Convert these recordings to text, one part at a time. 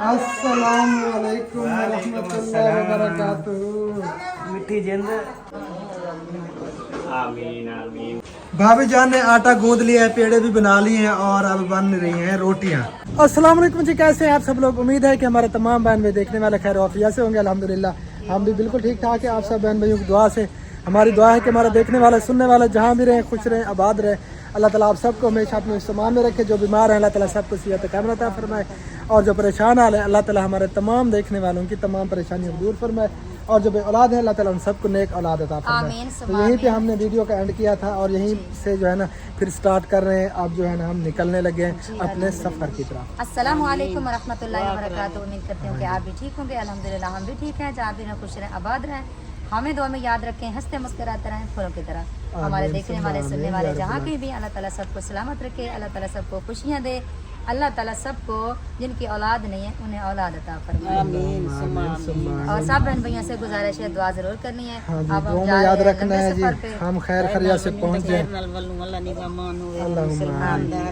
अस्सलामुअलैकुम वरहमतुल्लाहि वबरकातुहू। मिठी जिंद। आमीन आमीन। भाभी जान ने आटा गूंद लिया है, पेड़े भी बना लिए हैं और अब बन रही हैं रोटियां। अस्सलाम वालेकुम जी, कैसे हैं आप सब लोग। उम्मीद है कि हमारे तमाम बहन भाई देखने वाले खैर वाफिया से होंगे। अल्हम्दुलिल्लाह हम भी बिल्कुल ठीक ठाक है। आप सब बहन भाइयों की दुआ से हमारी दुआ है कि हमारा देखने वाले सुनने वाले जहाँ भी रहें खुश रहें आबाद रहें। अल्लाह ताला आप सबको हमेशा अपने इस्तेमाल में रखे। जो बीमार हैं अल्लाह ताला सबको सेहत कामयाब अता फरमाए और जो परेशान हाल है अल्लाह ताला हमारे तमाम देखने वालों की तमाम परेशानियों को दूर फरमाए और जो औलाद है अल्लाह ताला उन सबको नेक औलाद अता फरमाए। तो यहीं पे हमने वीडियो का एंड किया था और यहीं से जो है ना फिर स्टार्ट कर रहे हैं। अब जो है ना हम निकलने लगे हैं अपने सफ़र की तरफ। अस्सलाम वालेकुम वरहमतुल्लाहि वबरकातुहू। उम्मीद करते हैं कि आप भी ठीक होंगे। अल्हम्दुलिल्लाह हम भी ठीक हैं। जहाँ भी रहें खुश रहें आबाद रहें। हमें दुआ में याद रखें, हंसते मुस्कुराते रहें फूलों की तरह। हमारे देखने वाले सुनने वाले जहाँ कहीं भी अल्लाह ताला सबको सलामत रखे। अल्लाह ताला सबको खुशियाँ दे। अल्लाह ताला सबको जिनकी औलाद नहीं है उन्हें औलाद अता फरमाए। और सब बहन भैया से गुजारिश है दुआ जरूर करनी है। अब हम याद रखना है जी हम खैर खरिया से पहुंच जाए।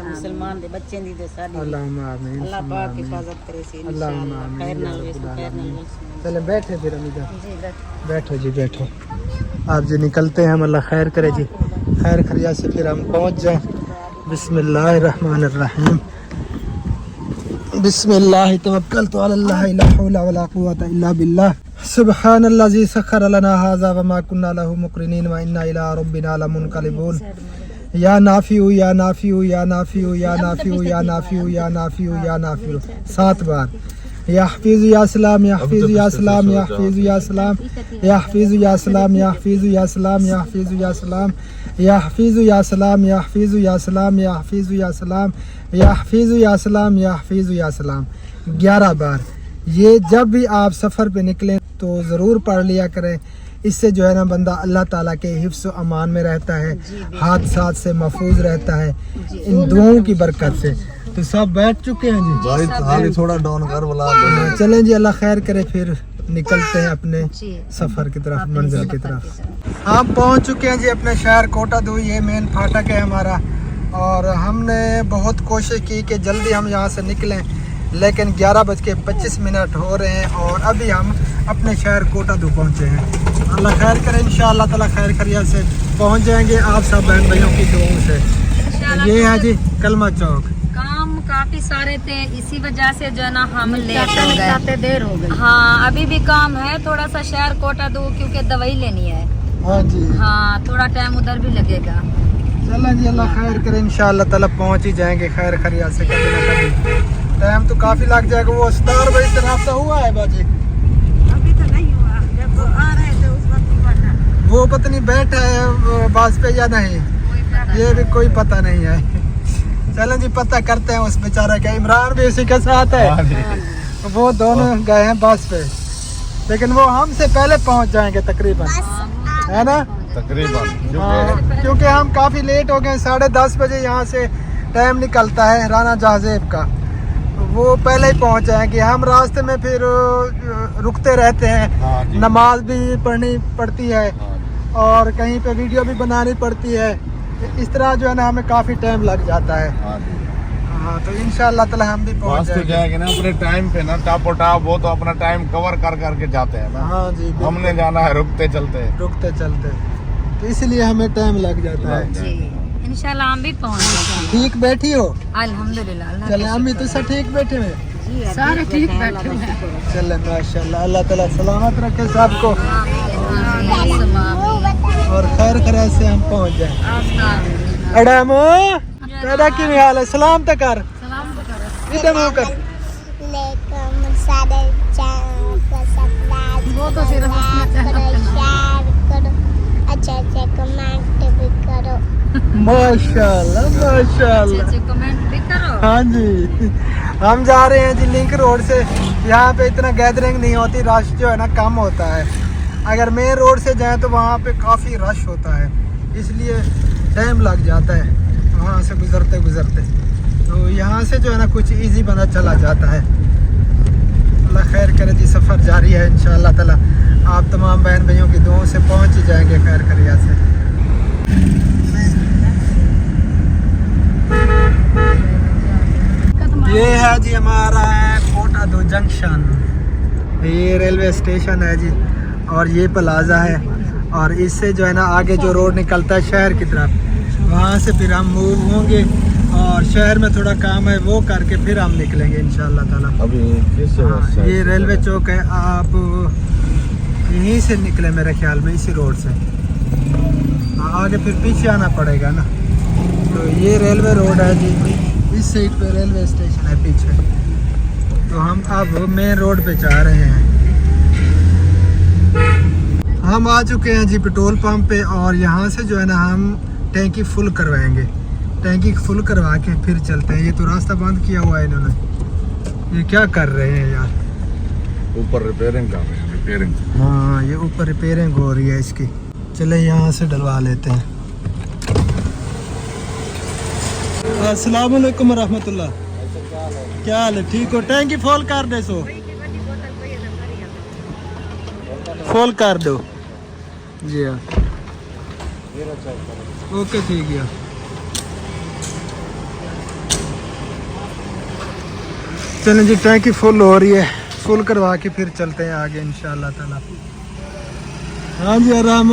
मुसलमान दे बच्चे दी दे साडी अल्लाह पाक हिफाजत करे से इंशाअल्लाह खैर नाल वेसो खैर नाल वेसो। चले बैठे फिर अमीदा जी बैठो जी बैठो। आप जी निकलते हैं, हम अल्लाह खैर करे जी। खैर खरिया से फिर हम पहुंच जाएं। बिस्मिल्लाहिर्रहमानिर्रहीम। बिस्मिल्लाह तवक्कलतु अल्लाह ला हौला वला कुव्वता इल्ला बिल्लाह। सुब्हानल्लाज़ी सख्खर लना हाज़ा व मा कुन्ना लहू मुक़रिनीन व इन्ना इला रब्बिना लमुनक़लिबून। या नाफिउ या नाफिउ या नाफिउ या नाफिउ या नाफिउ या नाफिउ या नाफिउ 7 बार। या हफीज़ु या सलाम या हफीज़ु या सलाम या हफीज़ु या सलाम या हफीज़ु या सलाम या हफीज़ु या सलाम या हफीज़ु या सलाम या हफीज़ु या सलाम या हफीज़ु या सलाम या हफीज़ु या सलाम या हफीज़ु या सलाम या हफीज़ु या सलाम 11 बार। ये जब भी आप सफ़र पे निकलें तो ज़रूर पढ़ लिया करें। इससे जो है ना बंदा अल्लाह ताला के हिफ्ज़ व अमान में रहता है, हादसात से महफूज रहता है इन दुआओं की बरकत से। तो सब बैठ चुके हैं जी भाई थाली थोड़ा डाउन कर बुला दो। चलें जी अल्लाह खैर करे फिर निकलते हैं अपने सफ़र की तरफ, मंजिल की तरफ। हम पहुंच चुके हैं जी अपने शहर कोटादू। ये मेन फाटक है हमारा और हमने बहुत कोशिश की कि जल्दी हम यहाँ से निकलें लेकिन 11:25 हो रहे हैं और अभी हम अपने शहर कोटादू पहुँचे हैं। अल्लाह खैर करे इंशाअल्लाह ताला खैर खरिया से पहुँच जाएंगे आप सब बहन भाइयों की दुआओं से। ये है जी कलमा चौक। काम काफी सारे थे इसी वजह से जो है ना हम लेट हो गए, देर हो गई। हाँ अभी भी काम है थोड़ा सा शहर कोटादू क्योंकि दवाई लेनी है। हाँ जी हाँ थोड़ा टाइम उधर भी लगेगा। चलो जी अल्लाह खैर करे इंशाअल्लाह ताला पहुँच ही जाएंगे खैर खरिया से। कभी ना कभी टाइम तो काफ़ी लग जाएगा। वो अस्तार भाई से रास्ता हुआ है बाजी? अभी तो नहीं हुआ, जब वो आ रहे थे उस वक्त हुआ था। वो पत्नी बैठा है बस पे या नहीं ये भी कोई पता नहीं है। चलें जी पता करते हैं उस बेचारा का। इमरान भी उसी के साथ है। वो दोनों गए हैं बस पे लेकिन वो हमसे पहले पहुंच जाएंगे तकरीबन, है ना तकरीबन क्योंकि हम काफ़ी लेट हो गए। 10:30 बजे यहाँ से टाइम निकलता है राना जहाज़ेब का। वो पहले ही पहुँच जाएंगे। हम रास्ते में फिर रुकते रहते हैं। नमाज भी पढ़नी पड़ती है और कहीं पे वीडियो भी बनानी पड़ती है। इस तरह जो है ना हमें काफ़ी टाइम लग जाता है। हाँ तो इंशाअल्लाह ताला हम भी पहुँच जाएंगे ना अपने टाइम पे ना। टापो टाप वो तो अपना टाइम कवर कर करके जाते हैं ना। हाँ जी हमने जाना है रुकते चलते तो इसलिए हमें टाइम लग जाता है। जी इंशाल्लाह हम भी पहुँच जाएंगे। ठीक बैठी हो? अल्हम्दुलिल्लाह। चले अम्मी तो सब ठीक बैठे हुए? सारे ठीक बैठे हैं। चले माशाल्लाह अल्लाह ताला सलामत रखे सबको और खैर खैर से हम पहुँच जाए। अडामो तेरा की हाल है? सलाम तो कर। इधर मुँह कर। वो तो सिर्फ माशाल्लाह माशाल्लाह कमेंट भी करो। हाँ जी हम जा रहे हैं जी लिंक रोड से। यहाँ पे इतना गैदरिंग नहीं होती, रश जो है ना कम होता है। अगर मेन रोड से जाएं तो वहाँ पे काफ़ी रश होता है इसलिए टाइम लग जाता है वहाँ से गुज़रते गुज़रते। तो यहाँ से जो है ना कुछ इजी बना चला जाता है। अल्लाह खैर करे जी सफ़र जारी है इंशाअल्लाह ताला। आप तमाम बहन भाइयों की दुआओं से पहुँच ही जाएंगे खैर खरिया से। ये है जी हमारा कोटादू जंक्शन, ये रेलवे स्टेशन है जी, और ये प्लाजा है। और इससे जो है ना आगे जो रोड निकलता है शहर की तरफ, वहाँ से फिर हम मूव होंगे और शहर में थोड़ा काम है वो करके फिर हम निकलेंगे इंशाल्लाह ताला। अभी ये रेलवे चौक है, आप यहीं से निकले मेरे ख्याल में, इसी रोड से। आगे फिर पीछे आना पड़ेगा ना। तो ये रेलवे रोड है जी, इस साइड पे रेलवे स्टेशन है पीछे। तो हम अब मेन रोड पे जा रहे हैं। हम आ चुके हैं जी पेट्रोल पंप पे, और यहाँ से जो है ना हम टैंकी फुल करवाएंगे। टैंकी फुल करवा के फिर चलते हैं। ये तो रास्ता बंद किया हुआ है इन्होंने, ये क्या कर रहे हैं यार। ऊपर रिपेयरिंग काम है, रिपेयरिंग। हाँ, ये ऊपर रिपेयरिंग हो रही है इसकी। चले यहाँ से डलवा लेते हैं। अस्सलाम वालेकुम रहमतुल्लाह। क्या हाल है? ठीक हो? टैंकी फुल कर दे, सो फुल कर दो जी। हाँ ओके, ठीक है। चलें जी, टैंकी फुल हो रही है, फुल करवा के फिर चलते हैं आगे इंशाल्लाह ताला। हाँ जी आराम,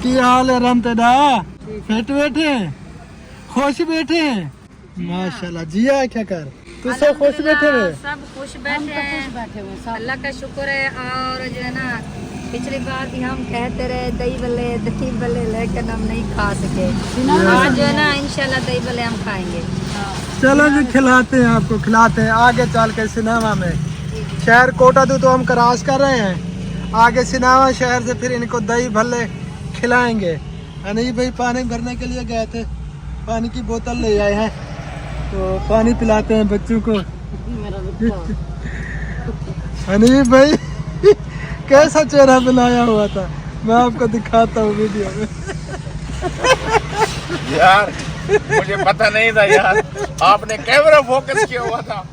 की हाल है राम तेरा? फिट बैठे, खुश बैठे हैं माशाल्लाह। जिया क्या कर तू सब खुश बैठे रहे? सब खुश बैठे हैं, अल्लाह का शुक्र है। और जो है ना पिछली बार भी हम कहते रहे दही बल्ले, लेकिन हम नहीं खा सके। आज जो है ना इंशाल्लाह दही बल्ले हम खाएंगे। चलो जी, खिलाते हैं आपको, खिलाते हैं आगे चल के सिनेमा में। शहर कोटादू तो हम क्रॉस कर रहे हैं, आगे सिनेमा शहर से फिर इनको दही भल्ले खिलाएंगे। अनिल भाई पानी भरने के लिए गए थे, पानी की बोतल ले आए हैं, तो पानी पिलाते हैं बच्चों को। अनिल भाई कैसा चेहरा बनाया हुआ था, मैं आपको दिखाता हूँ वीडियो में। यार मुझे पता नहीं था यार, आपने कैमरा फोकस किया हुआ था।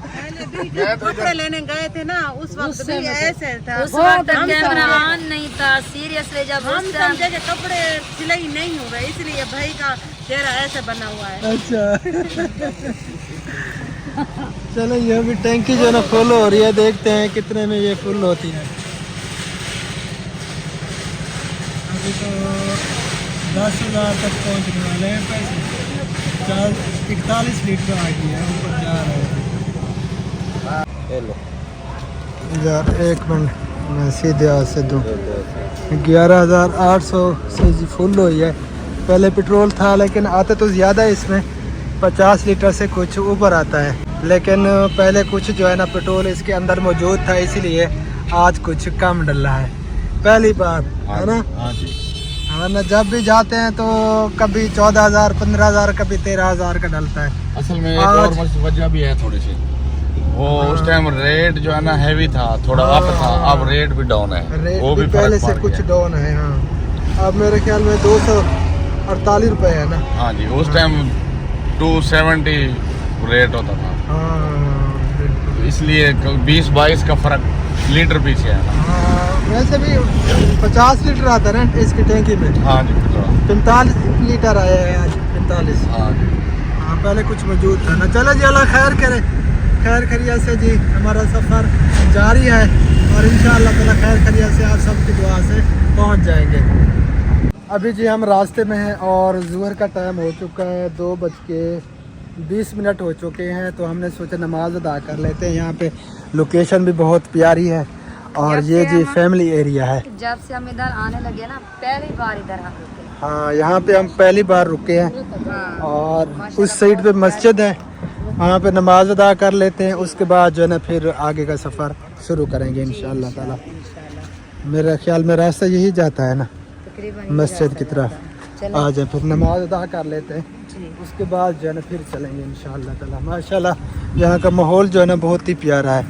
कपड़े लेने गए थे ना, उस वक्त भी ऐसे था। उस वक्त कैमरा ऑन नहीं था, सीरियसली जब हम समझे कि कपड़े सिलाई नहीं हुए, इसलिए भाई का चेहरा ऐसे बना हुआ है। अच्छा चलो, ये भी टैंकी जो ना फुल हो रही है, देखते हैं कितने में ये फुल होती है। अभी तो 10,000 तक पहुंचने वाले हैं पैसे। 41 लीटर आ गई है, ऊपर जा रहे हैं यार। 1 मिनट, मैं सीधे हाथ से दूँ। 11,800 से जी फुल हुई है। पहले पेट्रोल था, लेकिन आते तो ज़्यादा इसमें 50 लीटर से कुछ ऊपर आता है, लेकिन पहले कुछ जो है ना पेट्रोल इसके अंदर मौजूद था, इसलिए आज कुछ कम डला है पहली बार, है ना। हाँ जी। वरना जब भी जाते हैं तो कभी 14,000, 15,000, कभी 13,000 का डलता है। असल में एक और वजह भी है थोड़ी सी, वो उस टाइम रेट जो है ना हैवी था, थोड़ा अप था, अब रेट भी डाउन है। रेट वो भी पहले से फर्क पड़ कुछ गया। डाउन है। हाँ, अब मेरे ख्याल में 248 रुपए है ना। हाँ जी, उस टाइम 270 रेट होता था, हाँ इसलिए 20-22 का फर्क लीटर पीछे है ना। हाँ, वैसे भी 50 लीटर आता है ना इसकी टैंकी में। हाँ जी, 45 लीटर आया है आज, 45। हाँ जी। हाँ, पहले कुछ मौजूद था ना। चलो जी, अल्लाह खैर करे, खैर खैरियत से जी हमारा सफ़र जारी है, और इंशाअल्लाह ताला खैर खैरियत से आप सबकी दुआ से पहुंच जाएंगे। अभी जी हम रास्ते में हैं और ज़ुहर का टाइम हो चुका है, 2:20 हो चुके हैं। तो हमने सोचा नमाज अदा कर लेते हैं। यहाँ पे लोकेशन भी बहुत प्यारी है, और ये जी फैमिली एरिया है। जब से हम इधर आने लगे ना, पहली बार इधर हम रुके। हाँ, यहाँ पे हम पहली बार रुके हैं, और उस साइड पे मस्जिद है, वहाँ पे नमाज अदा कर लेते हैं। उसके बाद जो है ना फिर आगे का सफ़र शुरू करेंगे इंशाअल्लाह ताला। मेरे ख्याल में रास्ता यही जाता है ना मस्जिद की तरफ। आ जाए, फिर नमाज अदा कर लेते हैं, उसके बाद जो है ना फिर चलेंगे इंशाअल्लाह ताला। माशाल्लाह यहाँ का माहौल जो है ना बहुत ही प्यारा है।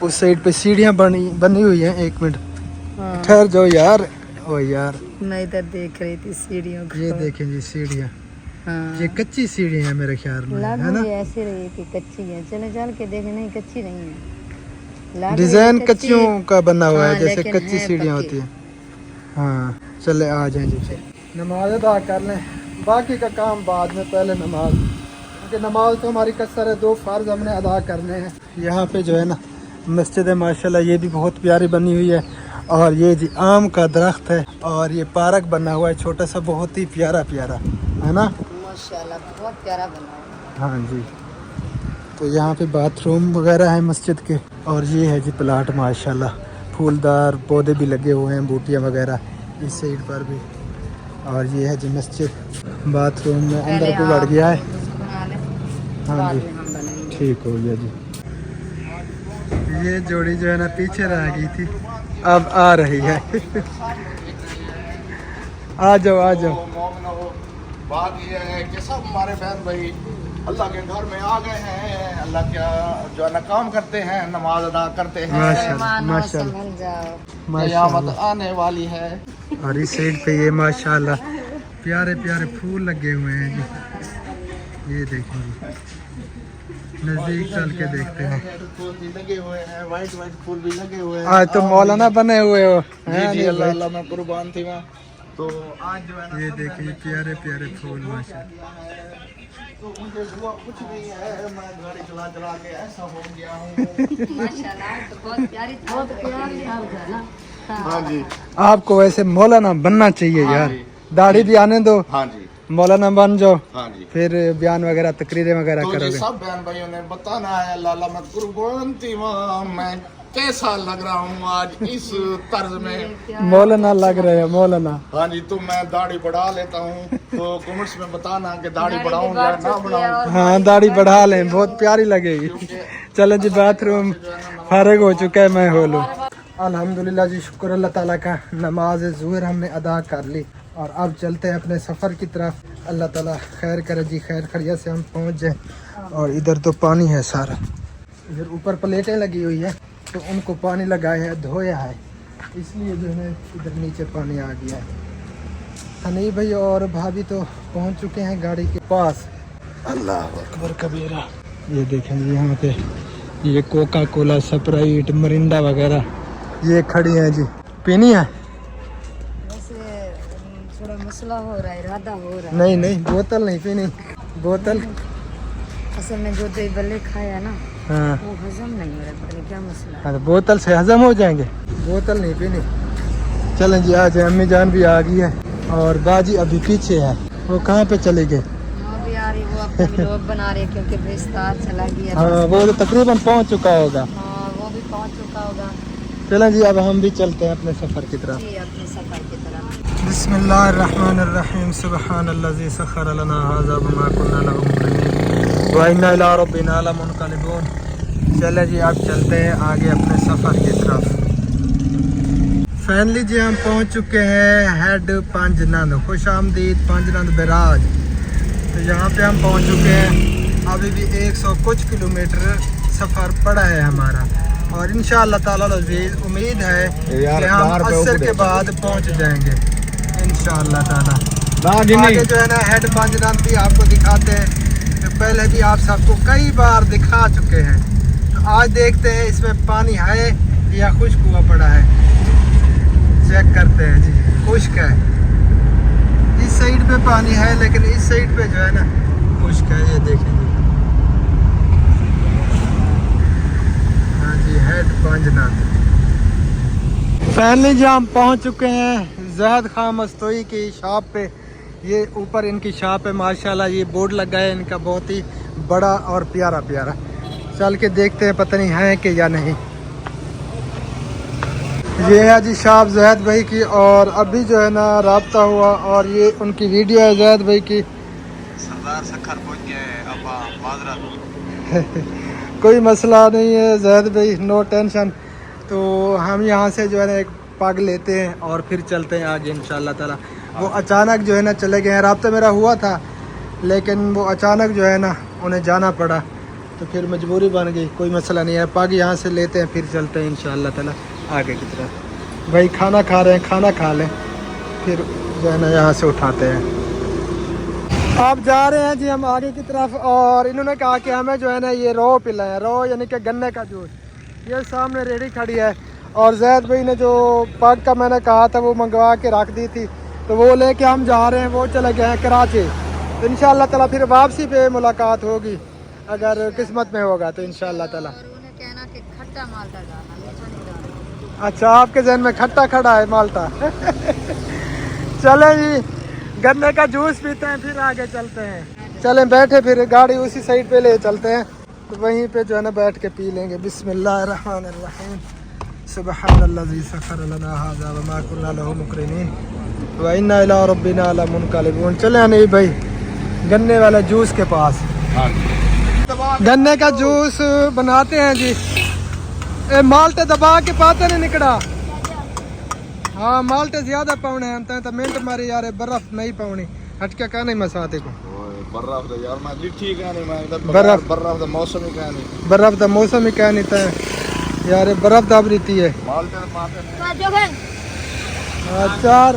उस साइड पे सीढ़ियाँ बनी हुई हैं। 1 मिनट ठहर जाओ यार। ओ यार, मैं इधर देख रही थी सीढ़ियों को। ये देखें जी सीढ़ियाँ, हाँ। ये कच्ची सीढ़ी है मेरे ख्याल में, है ना। ऐसे रही कि कच्ची है, चले चल के देखे, नहीं कच्ची नहीं है, डिजाइन कच्चियों का बना हुआ है, हाँ, जैसे लेकिन कच्ची है सीढ़ियाँ पक्की। होती हैं। हाँ, चले आ जाएं जी, नमाज अदा कर लें, बाकी का काम बाद में, पहले नमाज क्योंकि नमाज तो हमारी कसर है, 2 फ़र्ज़ हमने अदा करने हैं। यहाँ पे जो है ना मस्जिद है माशाल्लाह, ये भी बहुत प्यारी बनी हुई है। और ये जी आम का दरख्त है और ये पार्क बना हुआ है छोटा सा, बहुत ही प्यारा प्यारा है ना माशाल्लाह बहुत प्यारा बना है। हाँ जी। तो यहाँ पे बाथरूम वगैरह है मस्जिद के। और ये है जी प्लाट माशाल्लाह, फूलदार पौधे भी लगे हुए हैं, बूटियाँ वगैरह इस साइड पर भी। और ये है जी मस्जिद, बाथरूम में अंदर को बढ़ गया है। हाँ जी ठीक हो गया जी। ये जोड़ी जो है ना पीछे रह गई थी, अब आ रही है। आ जाओ आ जाओ। बात ये है कि सब हमारे बहन भाई अल्लाह के घर में आ गए हैं, अल्लाह क्या जो है ना काम करते हैं, नमाज अदा करते हैं। माशाल्लाह माशाल्लाह क़यामत आने वाली है। और इस साइड पे ये माशाल्लाह प्यारे प्यारे फूल लगे हुए हैं जी। ये देखेंगे, नजदीक चल के देखते हैं। फूल भी लगे हुए हैं, वाइट फूल भी लगे हुए हैं। आज तो मौलाना बने हुए हो। जी जी अल्लाह अल्लाह में कुर्बान थी मैं। तो आज जो है ना ये देखिए प्यारे प्यारे फूल माशाल्लाह। तो मुझे हुआ कुछ नहीं है, मैं गाड़ी चला चला के ऐसा हो गया हूँ। माशाल्लाह तो बहुत प्यारी हाँ जी आपको वैसे मौलाना बनना चाहिए यार, दाढ़ी भी आने दो, हाँ जी मौलाना बन जाओ, हाँ जी। फिर बयान वगैरह तकरीरें वगैरह तो ये करोगे। सब बहन भाइयों ने बताना है अल्लाह में कुर्बान थी मैं कैसा लग रहा हूँ आज इस तर्ज में। मौलाना लग रहे हैं मौलाना। हाँ जी। तो मैं दाढ़ी बढ़ा लेता हूँ, तो कमेंट्स में बताना कि दाढ़ी बढ़ाऊँ या ना बढ़ाऊँ। हाँ दाढ़ी बढ़ा लें, बहुत प्यारी लगेगी। चलो जी बाथरूम फारिग हो चुका है, मैं हो लूँ। अल्हम्दुलिल्लाह जी, शुक्र अल्लाह ताला का, नमाज ज़ुहर हमने अदा कर ली और अब चलते हैं अपने सफ़र की तरफ। अल्लाह ताला खैर करे जी, खैर खैरियत से हम पहुँच जाएं। और इधर तो पानी है सारा, इधर ऊपर प्लेटें लगी हुई है तो उनको पानी लगाया है, धोया है, इसलिए जो है इधर नीचे पानी आ गया है। हनी भाई और भाभी तो पहुँच चुके हैं गाड़ी के पास। अल्लाह अकबर कबीरा। ये देखेंगे यहाँ पे ये कोका कोला, स्प्राइट, मरिंडा वगैरह ये खड़ी हैं जी। पीनी है? वैसे थोड़ा मसला हो रहा है, इरादा हो रहा है। नहीं नहीं बोतल नहीं पीनी, बोतल असल में जो दही बल्ले खाया ना हाँ वो हजम नहीं हो रहा, पता नहीं क्या मसला है। हाँ, तो बोतल से हजम हो जाएंगे, बोतल नहीं पीनी। चलें जी, आज अम्मी जान भी आ गई है और बाजी अभी पीछे है। वो कहाँ पे चले गए? वो भी आ रही, वो अपना व्लॉग बना रही है क्योंकि बेस्तार चला गया। हाँ वो तो तकरीबन पहुँच चुका होगा। हाँ वो भी पहुंच चुका होगा। चलें जी, अब हम भी चलते हैं अपने सफ़र की तरफ। जी अपने सफर की तरफ। बिस्मिल्लाहिर्रहमानिर्रहीम, सुब्हानल्लज़ी सख़्खर लना हाज़ा वमा कुन्ना लहू मुक़रिनीन व इन्ना इला रब्बिना लमुनक़लिबून। चले जी, अब चलते हैं आगे अपने सफ़र की तरफ। फाइनली जी हम पहुंच चुके हैं हेड पंजनंद, खुश आमदीद पंजनंद बैराज। तो यहाँ पे हम पहुंच चुके हैं। अभी भी 100 कुछ किलोमीटर सफ़र पड़ा है हमारा और इंशाअल्लाह ताला अज़ीज़ उम्मीद है कि हम असर के बाद पहुंच जाएंगे इंशाअल्लाह ताला। आगे जो है ना हेड पंजनंद भी आपको दिखाते हैं, तो पहले भी आप सबको कई बार दिखा चुके हैं। तो आज देखते हैं इसमें पानी है या खुश्क हुआ पड़ा है, चेक करते हैं जी। खुश्क है, इस साइड पे पानी है लेकिन इस साइड पे जो है ना खुश्क है। ये देखेंगे हाँ जी, हेड पंजनंद। फाइनली जी हम पहुंच चुके हैं ज़हद खां मस्तोई की शॉप पे। ये ऊपर इनकी शॉप है माशाल्लाह, ये बोर्ड लगा है इनका बहुत ही बड़ा और प्यारा प्यारा। चल के देखते हैं पता नहीं है कि या नहीं। ये है जी शॉप ज़हद भाई की और अभी जो है ना राब्ता हुआ और ये उनकी वीडियो है ज़हद भाई की। सरदार सखर पहुंच गए अब माजरत। कोई मसला नहीं है ज़हद भाई, नो टेंशन। तो हम यहाँ से जो है ना एक पग लेते हैं और फिर चलते हैं आगे इंशाअल्लाह ताला। वो अचानक जो है ना चले गए हैं, राब्ता मेरा हुआ था लेकिन वो अचानक जो है ना उन्हें जाना पड़ा, तो फिर मजबूरी बन गई। कोई मसला नहीं है, पग यहाँ से लेते हैं फिर चलते हैं इंशाअल्लाह ताला आगे की तरफ। भाई खाना खा रहे हैं, खाना खा लें फिर जो है ना यहाँ से उठाते हैं। आप जा रहे हैं जी हम आगे की तरफ और इन्होंने कहा कि हमें जो है ना ये रो पिलाएं, रो यानी कि गन्ने का जूस। ये सामने रेडी खड़ी है और ज़ैद भाई ने जो पग का मैंने कहा था वो मंगवा के रख दी थी, तो वो लेके हम जा रहे हैं। वो चले गए हैं कराची तो इंशाल्लाह ताला फिर वापसी पे मुलाकात होगी, अगर किस्मत में होगा तो इंशाल्लाह ताला। और उन्हें कहना कि खट्टा माल्टा डालना, मीठा नहीं डालना। अच्छा, आपके जहन में खट्टा खड़ा है माल्टा। चले जी, गन्ने का जूस पीते हैं, फिर आगे चलते हैं। चले बैठे, फिर गाड़ी उसी साइड पे ले चलते हैं, तो वहीं पे जो है ना बैठ के पी लेंगे। बिस्मिल्लाहिर्रहमानिर्रहीम, सुब्हानल्लाज़ी सख़्खर लना हाज़ा व मा कुन्ना लहू मुक़रिनीन व इन्ना इला रब्बिना लमुनक़लिबून। चले नहीं भाई, गन्ने वाला जूस के पास। गन्ने का जूस बनाते हैं जी। ए माल्टे दबा के पाते नहीं निकड़ा। हाँ, माल्टे ज्यादा पाउने हैं तो मिनट मारे यार, बर्फ नहीं पाउनी हटके कहने मसाते को बर्फ दा यार मैं लिट्ठी कहनी, मैं बर्फ दा मौसम ही कहनी, बर्फ दा मौसम ही कहनी था यार, बर्फ दाब रीती है। मालटे दा पाते हैं 4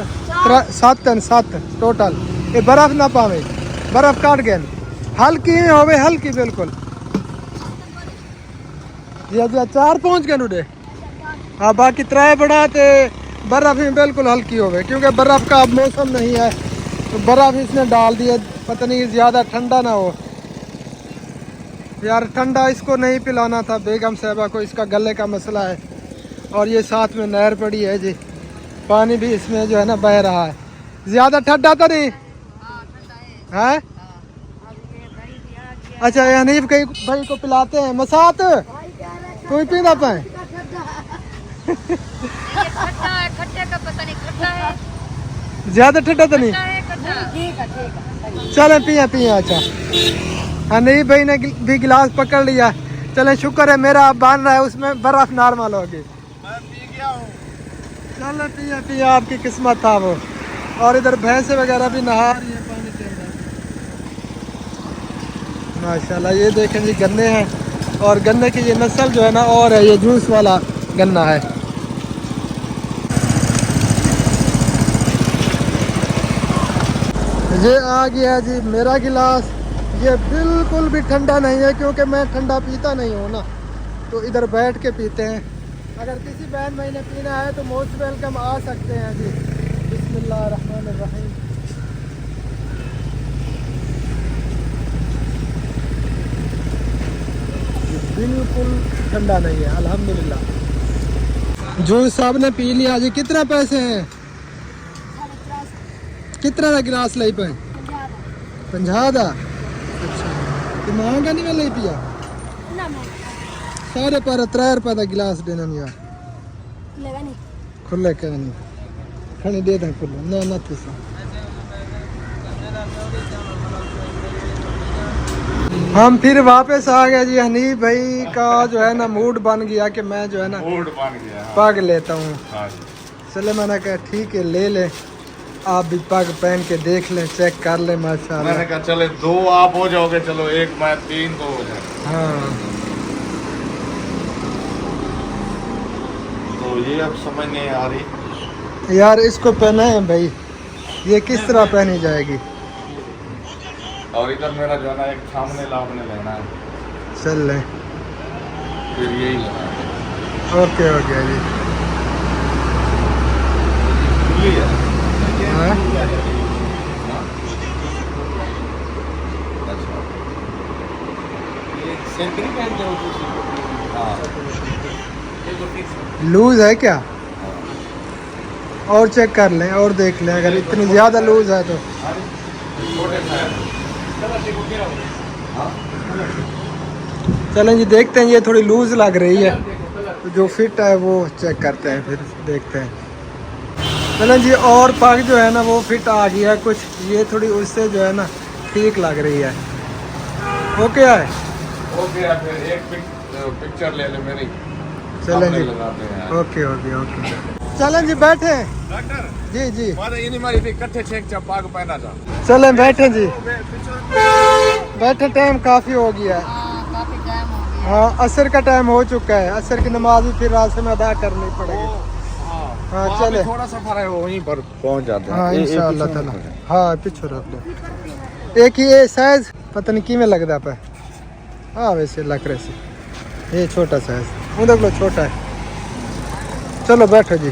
7 टोटल। ये बर्फ ना पावे, बर्फ काट गए हल्की होवे, हल्की बिल्कुल। जी 4 पहुंच गए नुडे। हाँ, बाकी 3 बड़ा ते बर्फ ही बिल्कुल हल्की होवे, क्योंकि बर्फ का अब मौसम नहीं है, तो बर्फ इसने डाल दिया, पता नहीं ज़्यादा ठंडा ना हो यार। ठंडा इसको नहीं पिलाना था बेगम साहबा को, इसका गले का मसला है। और ये साथ में नहर पड़ी है जी, पानी भी इसमें जो है ना बह रहा है। ज़्यादा ठंडा तो नहीं है? अच्छा, ये हनीफ कहीं भाई को पिलाते हैं मसात, तू ही पीना पाए। खट्टा है, खट्टे का पता नहीं खट्टा है, ज़्यादा ठंडा तो नहीं? ठीक है। चले पिया पिया। अच्छा, हनीफ भाई ने भी गिलास पकड़ लिया। चले, शुक्र है मेरा अब बन रहा है, उसमें बर्फ नॉर्मल होगी। मैं पी गया हूं। चलो पिया पिया, आपकी किस्मत था वो। और इधर भैंसे वगैरह भी नहा रही है पानी के अंदर माशाल्लाह। ये देखें जी, गन्ने हैं, और गन्ने की ये नस्ल जो है ना और है, ये जूस वाला गन्ना है। ये आ गया जी मेरा गिलास। ये बिल्कुल भी ठंडा नहीं है, क्योंकि मैं ठंडा पीता नहीं हूँ ना, तो इधर बैठ के पीते हैं। अगर किसी बहन भाई ने पीना है तो मोस्ट वेलकम, आ सकते हैं जी। बिस्मिल्लाहिर्रहमानिर्रहीम। बिल्कुल ठंडा नहीं है, अल्हम्दुलिल्लाह। जूस साहब ने पी लिया जी। कितना पैसे हैं? कितना का गिलास लाई पे? 50 दा। अच्छा, तो महंगा नहीं वाला ही पिया? सारे पर 3 रुपए का गिलास देना यार, खुले क्या नहीं खाने दे दें खुले ना ना पैसा। हम फिर वापस आ गए जी। हनीफ भाई का जो है ना मूड बन गया कि मैं जो है ना मूड बन गया, पग लेता हूँ। हाँ जी। चले, मैंने कहा ठीक है ले ले, आप भी पग पहन के देख लें, चेक कर लें। माशाल्लाह, मैंने कहा चले 2 आप हो जाओगे, चलो 1 मैं 3 तो हो जाए। हाँ, तो ये अब समझ नहीं आ रही यार इसको पहना है भाई, ये किस तरह पहनी जाएगी? और इधर मेरा जो है ना एक सामने लाभने लेना है, चल लें, फिर यही लेना है। ओके ओके जी। खुली है। हाँ? अच्छा, ये सेंटरी पहनते हो तुम? हाँ, लूज है क्या? और चेक कर लें और देख लें, अगर इतनी ज़्यादा लूज है तो। छोटे साइज। चलें जी, देखते हैं। ये थोड़ी लूज लग रही है, तो जो फिट है वो चेक करते हैं, फिर देखते हैं। चलें जी, और पग जो है ना वो फिट आ गया है कुछ, ये थोड़ी उससे जो है ना ठीक लग रही है। ओके है, ओके यार, फिर एक पिक्चर ले ले मेरी। चलें जी, लगाते हैं। Okay okay okay. चलें जी, बैठे। डॉक्टर जी जी, मारे इन्हीं मारी थी कट्ठे छेक चप्पा को पहना था। चलें बैठे जी, बैठे। टाइम काफ़ी हो गया है। काफी टाइम हो गया। हाँ, असर का टाइम हो चुका है। असर की नमाज भी फिर रास्ते में अदा करनी पड़ेगी। हाँ, चले। थोड़ा सा फर्क है, वहीं पर पहुंच जाते हैं। हाँ इंशाअल्लाह ताला। हाँ, पीछे रख दो। एक ही ये साइज पता नहीं किमें लगता पे। हाँ, वैसे लग रहे से ये छोटा साइज, वो देख लो छोटा है। चलो बैठो जी।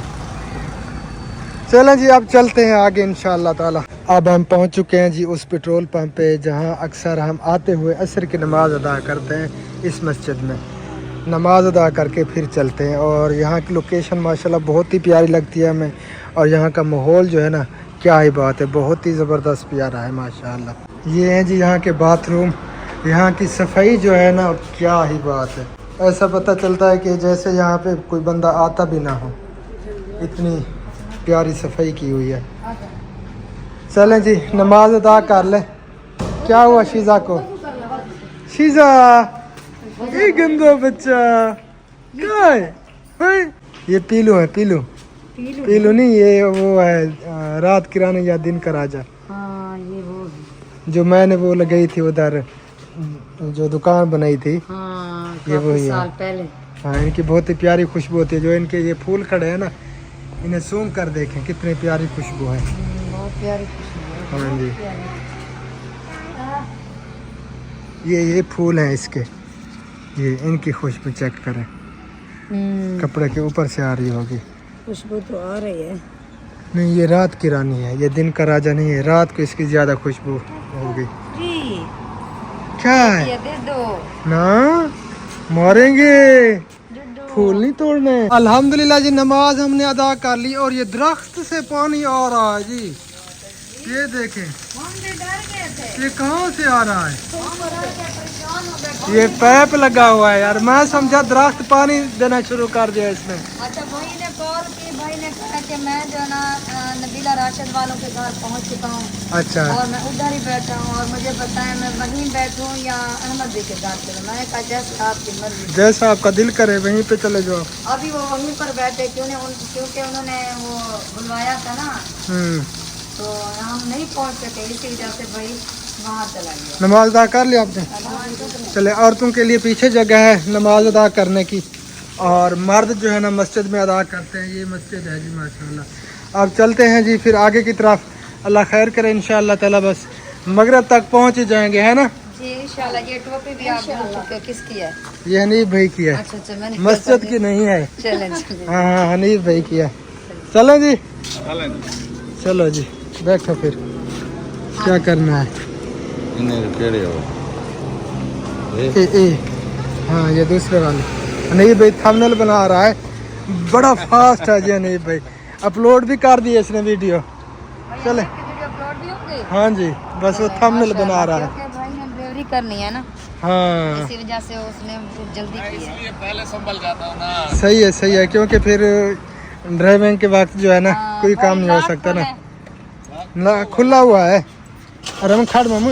चलें जी, अब चलते हैं आगे इंशाअल्लाह ताला। अब हम पहुंच चुके हैं जी उस पेट्रोल पंप पे जहां अक्सर हम आते हुए असर की नमाज़ अदा करते हैं इस मस्जिद में। नमाज अदा करके फिर चलते हैं। और यहाँ की लोकेशन माशाल्लाह बहुत ही प्यारी लगती है हमें। और यहाँ का माहौल जो है ना, क्या ही बात है, बहुत ही ज़बरदस्त प्यारा है माशाल्लाह। ये हैं जी यहाँ के बाथरूम। यहाँ की सफाई जो है ना, क्या ही बात है। ऐसा पता चलता है कि जैसे यहाँ पे कोई बंदा आता भी ना हो, इतनी प्यारी सफाई की हुई है। चलें जी नमाज अदा कर लें। क्या हुआ शीज़ा को? शीज़ा ये गंदा बच्चा क्या है? हैं? ये पीलू है, पीलू पीलू नहीं, ये वो है रात की रानी या दिन का राजा। हाँ ये वो जो मैंने वो लगाई थी उधर, जो दुकान बनाई थी, हाँ ये वही है। साल पहले। हाँ, इनकी बहुत ही प्यारी खुशबू होती है। जो इनके ये फूल खड़े हैं ना, इन्हें सूंघ कर देखें कितनी प्यारी खुशबू है। बहुत प्यारी खुशबू है। हाँ जी, ये फूल हैं इसके, ये इनकी खुशबू चेक करें। कपड़े के ऊपर से आ रही होगी खुशबू तो आ रही है। नहीं, ये रात की रानी है, ये दिन का राजा नहीं है। रात को इसकी ज्यादा खुशबू होगी। जी क्या है? ये दे दो। ना मारेंगे, फूल नहीं तोड़ने। अल्हम्दुलिल्लाह जी नमाज हमने अदा कर ली। और ये दरख्त से पानी आ रहा है जी, ये देखें। ये कहाँ से आ रहा है? ये पाइप लगा हुआ है यार। मैं समझा दरख्त पानी देना शुरू कर दिया इसमें। अच्छा, भाई ने कॉल की, भाई ने कहा कि मैं जो है ना नबीला राशिद वालों के घर पहुंच चुका हूँ। अच्छा, और मैं उधर ही बैठा हूँ और मुझे बताएं मैं वहीं बैठूँ या अहमद भी के घर चलूँ। मैंने कहा जैसे आपकी मर्जी, जैसा आपका दिल करे वहीं पे चले जाओ। अभी वो वहीं पर बैठे क्योंकि उन्होंने वो बुलवाया था ना, तो हम नहीं पहुंच सके, इसी वजह से भाई वहाँ चला गया। नमाज अदा कर लिया आपने? चले, औरतों के लिए पीछे जगह है नमाज अदा करने की, और मर्द जो है ना मस्जिद में अदा करते हैं। ये मस्जिद है जी माशाल्लाह। अब चलते हैं जी फिर आगे की तरफ। अल्लाह खैर करे इंशाअल्लाह ताला। बस मगरिब तक पहुँच ही जाएंगे, है ना जी इंशाल्लाह। ये टोपी भी आप भूल चुके हो, किसकी है? ये हनीफ भाई की है। अच्छा मैंने मस्जिद की नहीं है। चलें हाँ, हनीफ भाई की है। चलो जी, चलो जी बैठो फिर, क्या करना है? हाँ, ये दूसरे वाले हनीफ भाई थंबनेल बना रहा है, बड़ा फास्ट है जी हनीफ भाई। अपलोड भी कर दिए इसने वीडियो। चले, अपलोड भी होंगे। हाँ जी, बस वो थंबनेल बना रहा है। क्योंकि भाई ने डिलीवरी करनी है ना, हाँ इसी वजह से उसने जल्दी की है। पहले संभल जाता हूँ ना। सही है, क्योंकि फिर ड्राइविंग के वक्त जो है ना कोई काम नहीं हो सकता ना। खुला हुआ है। अरे हम खड़ मामू,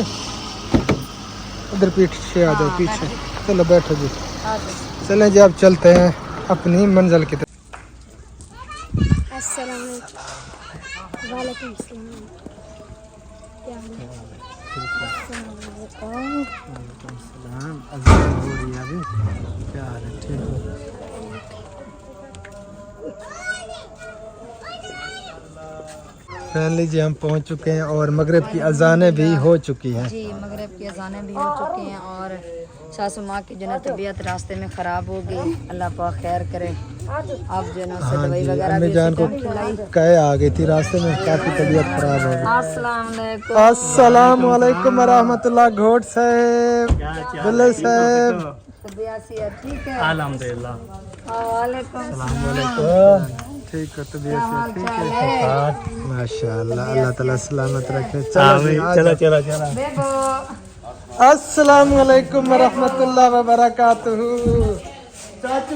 उधर पीछे आ जाओ, पीछे। चलो बैठो जी। चलें जी, अब चलते हैं अपनी मंजिल की तरफ। अस्सलाम वालेकुम सलाम। क्या हाल है? क्या हाल है? ठीक हो? फैमिली जी हम पहुंच चुके हैं और मगरिब की अजानें भी हो चुकी हैं। जी मगरिब की अजानें भी हो चुकी हैं और सासू माँ की जो है तबीयत रास्ते में ख़राब हो गई। अल्लाह पाक खैर करे। अब जो है ना उसे दवाई वगैरह अम्मी भी जान को खिलाई। कहे आ गई थी रास्ते में, काफ़ी तबीयत खराब हो गई। अस्सलाम वालेकुम। अस्सलाम वालेकुम रहमतुल्लाह। घोट साहब, बिल्ले साहब, ठीक है अल्हम्दुलिल्लाह। वालेकुम ठीक है, तबीयत ठीक है माशाल्लाह। अल्लाह ताला सलामत रखे। चलो चलो बेबो। अस्सलाम वालेकुम रहमतुल्लाह व बरकातुहू। चाचू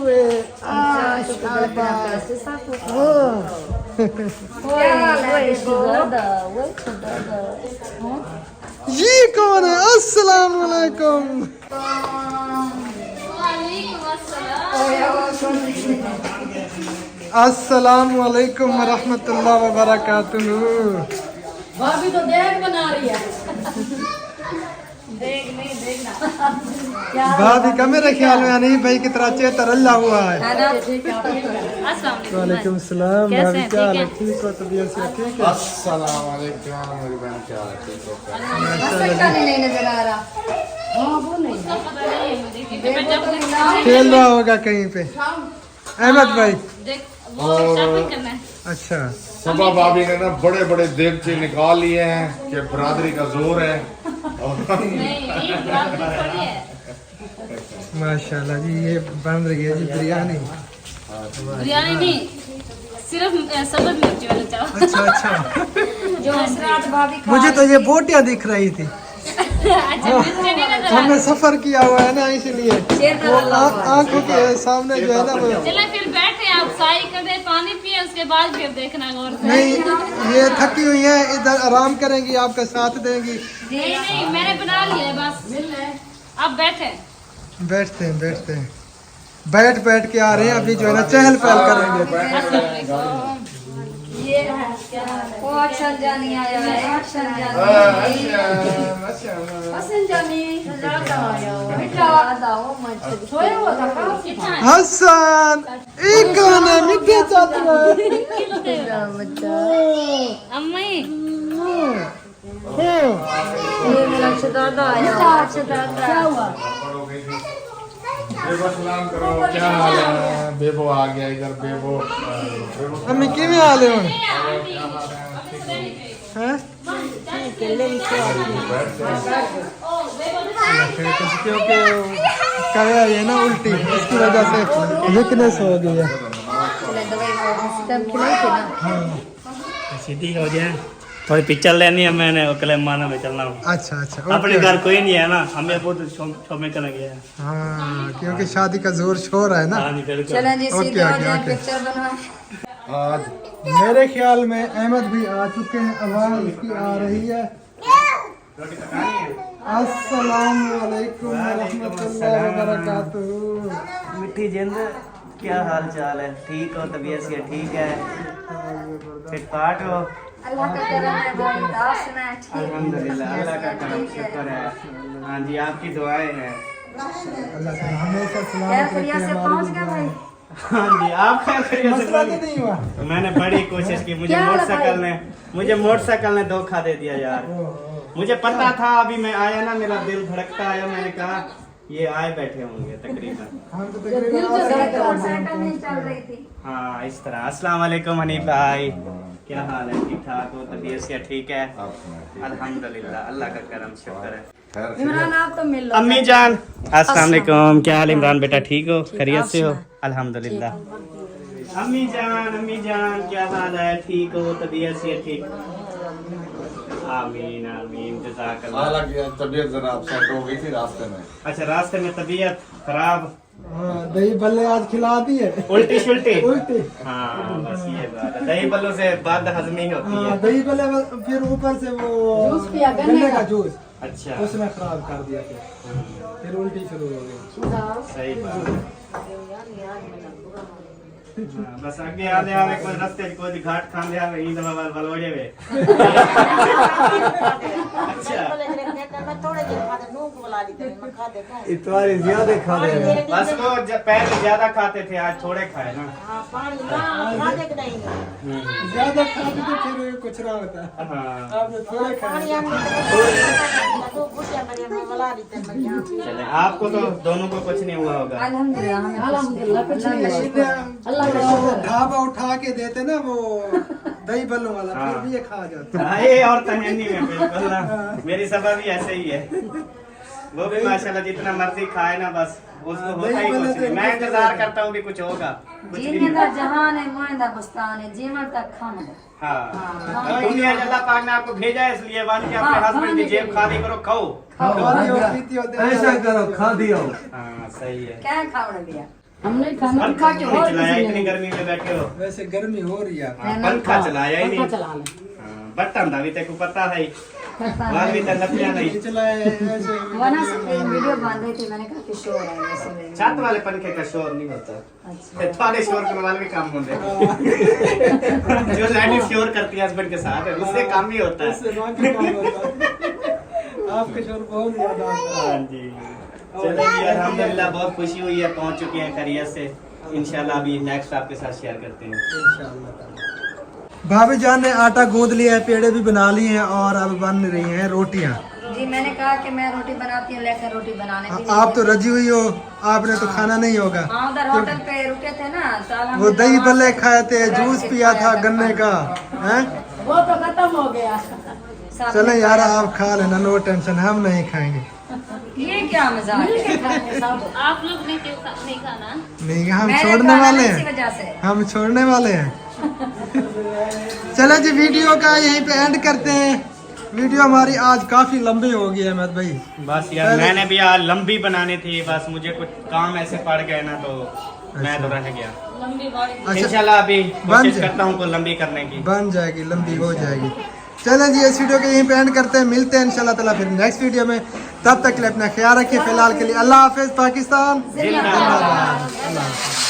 ये कौन है? अस्सलाम वालेकुम। अस्सलाम वालेकुम रहमतुल्लाह व बरकातुहू। भाभी तो देख बना रही है। देख नहीं देखना। भाभी का मेरे ख्याल में नहीं भाई की तरह चेतर अल्लाह हुआ है। वालेकुम सलाम। भाभी क्या हाल है? ठीक हो? तबीयत से ठीक है? अस्सलाम वालेकुम मेरी बहन, क्या हाल है? ठीक हो? नहीं नजर आ रहा। खेल रहा होगा कहीं पे। अहमद भाई, अच्छा सबा भाभी ने ना बड़े बड़े देगचे निकाल लिए हैं कि बरादरी का जोर है। माशाल्लाह जी, ये बन रही है जी बिरयानी। बिरयानी नहीं, सिर्फ सब्ज मिर्ची वाला चावल। अच्छा अच्छा, जो हसरात भाभी खा मुझे तो ये बोटियां दिख रही थी। अच्छा मिर्ची नहीं नजर आ हमने सफर किया हुआ है ना, इसलिए वो आंखों के सामने जो है ना वो चले फिर बैठे, आप साई कर दे, पानी पिए, उसके बाद फिर देखना गौर से। नहीं, ये थकी हुई है, इधर आराम करेंगी, आपका साथ देंगी। नहीं नहीं, मैंने बना लिया है बस, आप बैठे। बैठते हैं बैठते हैं, बैठ बैठ के आ रहे हैं, अभी जो है ना चहल पहल करेंगे। वो अक्सर जानी आया है, अक्सर जानी हसन एक गाने मिठे चाचू अम्मी बेबो सलाम करो, क्या हाल है? बेबो आ गया इधर, बेबो अम्मी किवें हाल है हुण? हैं क्योंकि कया है ना उल्टी, इसकी वजह से वीकनेस हो गई है। सीधी हो जाए, थोड़ी पिक्चर लेनी है, मैंने अकेले माना में चलना हूँ। अच्छा अच्छा, अपने ओके। घर कोई नहीं है ना, हमें बहुत शॉपिंग करने गए हैं। हाँ, क्योंकि शादी का जोर शोर है ना। हाँ जी, बिल्कुल। चलें जी, ओके, सीधे हो ओके, जाए, ओके। पिक्चर बनवाएं। आज मेरे ख्याल में अहमद भी आ चुके हैं, आवाज उसकी आ रही है। अस्सलाम वालेकुम रहमतुल्लाहि व बरकातुहू। मिठी जिंद, क्या हाल चाल है? ठीक हो? तबीयत से ठीक है? फिट फाट हो? अल्लाह का करम है, बहुत उदास में ठीक है। अल्हम्दुलिल्लाह, अल्लाह का करम शुक्र है। हाँ जी, आपकी दुआएं हैं। अल्लाह ताला हमेशा खैर सलामत खैरियत रखे से हमारी पहुंच गए भाई। हाँ जी, आप खैर खैरियत से मसला तो पहुंच- नहीं हुआ। मैंने बड़ी कोशिश की, मुझे मोटरसाइकिल ने धोखा दे दिया यार। मुझे पता था, अभी मैं आया ना, मेरा दिल धड़कता आया, मैंने कहा ये आए बैठे होंगे तकरीबन। हम तो तकरीबन मोटरसाइकिल नहीं चल रही थी। हाँ, इस तरह। अस्सलाम वालेकुम हनीफ भाई, क्या हाल है? ठीक ठाक हो? तबीयत से ठीक है? अल्हम्दुलिल्लाह, अल्लाह का करम शुक्र है। खैर इमरान आप तो मिल लो। अम्मी जान अस्सलाम वालेकुम, क्या हाल? इमरान बेटा ठीक हो? खैरियत से हो? अल्हम्दुलिल्लाह। अम्मी जान क्या हाल है? ठीक हो? तबीयत से ठीक? आमीन आमीन, जज़ाकल्लाह। हालांकि तबीयत जरा अपसेट हो गई थी रास्ते में। अच्छा, रास्ते में तबीयत खराब, हाँ, दही भल्ले आज खिला दिए। उल्टी शुल्टी? उल्टी। हाँ, बस ये बात है, दही बल्लों से बाद हजमी होती हाँ, है। दही भल्ले, फिर ऊपर से वो जूस पिया, गन्ने का जूस, अच्छा, उसने खराब कर दिया, फिर उल्टी शुरू हो गई। सही बात है। हाँ, बस आगे आने आवे कोई रास्ते कोई घाट खाने आवे ईद वाल बलवड़े वे। अच्छा, इतवारी ज्यादा खा रहे हैं। बस को पहले ज्यादा खाते थे, आज थोड़े खाए ना। ज्यादा खाते तो फिर कुछ ना होता है। हाँ, आपने थोड़े खाए। चले, आपको तो दोनों को कुछ नहीं हुआ होगा। अल्हम्दुलिल्लाह, हमें अल्हम्दुलिल्लाह कुछ नहीं हुआ। वो ढाबा उठा के देते ना वो दही भल्लों वाला, फिर भी ये खा जाता। हाँ, ये और तहनी में बिल्कुल ना, मेरी सभा भी ऐसे ही है। वो भी माशाल्लाह जितना मर्जी खाए ना, बस उसको होता ही कुछ नहीं। मैं इंतजार करता हूँ कि कुछ होगा, कुछ नहीं जीने दा हुआ। जहान है, मोइन दा बुस्तान है, जीवन तक खाना है। हाँ, दुनिया अल्लाह पाक ने आपको भेजा है, इसलिए वाली अपने हस्बैंड की जेब खाली करो, खाओ। ऐसा करो, खा दियो। हाँ, सही है। क्या खाओगे भैया? पंखा क्यों नहीं चलाया? इतनी गर्मी में बैठे हो। वैसे गर्मी हो रही है। हाँ, पंखा चलाया ही नहीं। हाँ, बटन दा भी तेको पता है, वाल भी नपिया नहीं। चलाए ऐसे। वरना से एक वीडियो बन रही थी, मैंने कहा कि शोर है वैसे में। छत वाले पंखे का शोर नहीं होता, अच्छा, थोड़े शोर करने वाले भी काम होते जो लैडी शोर करती है हस्बैंड के साथ, उससे काम ही होता है। उससे बाकी काम होता है। आपके शोर बहुत ज्यादा आता है। हाँ जी, चलो जी, अल्हम्दुलिल्लाह बहुत खुशी हुई है, पहुंच चुके हैं खैरियत से। इंशाल्लाह अभी नेक्स्ट आपके साथ शेयर करते हैं। भाभी जान ने आटा गूंद लिया है, पेड़े भी बना लिए हैं और अब बन रही हैं रोटियां। जी मैंने कहा कि मैं रोटी बनाती हूँ, लेकर रोटी बनाने भी आप तो रजी हुई हो, आपने तो खाना नहीं होगा। हाँ, उधर होटल पे रुके थे ना, तो वो अल्हम्दुलिल्लाह दही वहाँ भल्ले से खाए थे, बैठ जूस के पिया था खाया गन्ने का। हैं? वो तो खत्म हो गया। चले यार आप खा लेना, नो टेंशन, हम नहीं खाएंगे। ये क्या मजाक है? आप लोग नहीं खाना। नहीं हम मैंने छोड़ने खाना वाले इसी हैं, वजह से। हम छोड़ने वाले हैं। चलो जी वीडियो का यहीं पे एंड करते हैं। वीडियो हमारी आज काफी लंबी हो गई है अहमद भाई। बस यार मैंने भी आज लंबी बनानी थी, बस मुझे कुछ काम ऐसे पड़ गए ना तो मैं तो रह गया। लंबी बारी। अच्छा इंशाल्लाह अभी बन कोशिश जाए। करता हूँ को लंबी करने की। बन जाएगी, लंबी हो जाएगी। चलें जी इस वीडियो के यहीं पे एंड करते हैं, मिलते हैं इंशाल्लाह ताला फिर नेक्स्ट वीडियो में। तब तक के लिए अपना ख्याल रखिए, फिलहाल के लिए अल्लाह हाफिज पाकिस्तान। जिंदाबाद। अल्लाह हाफिज।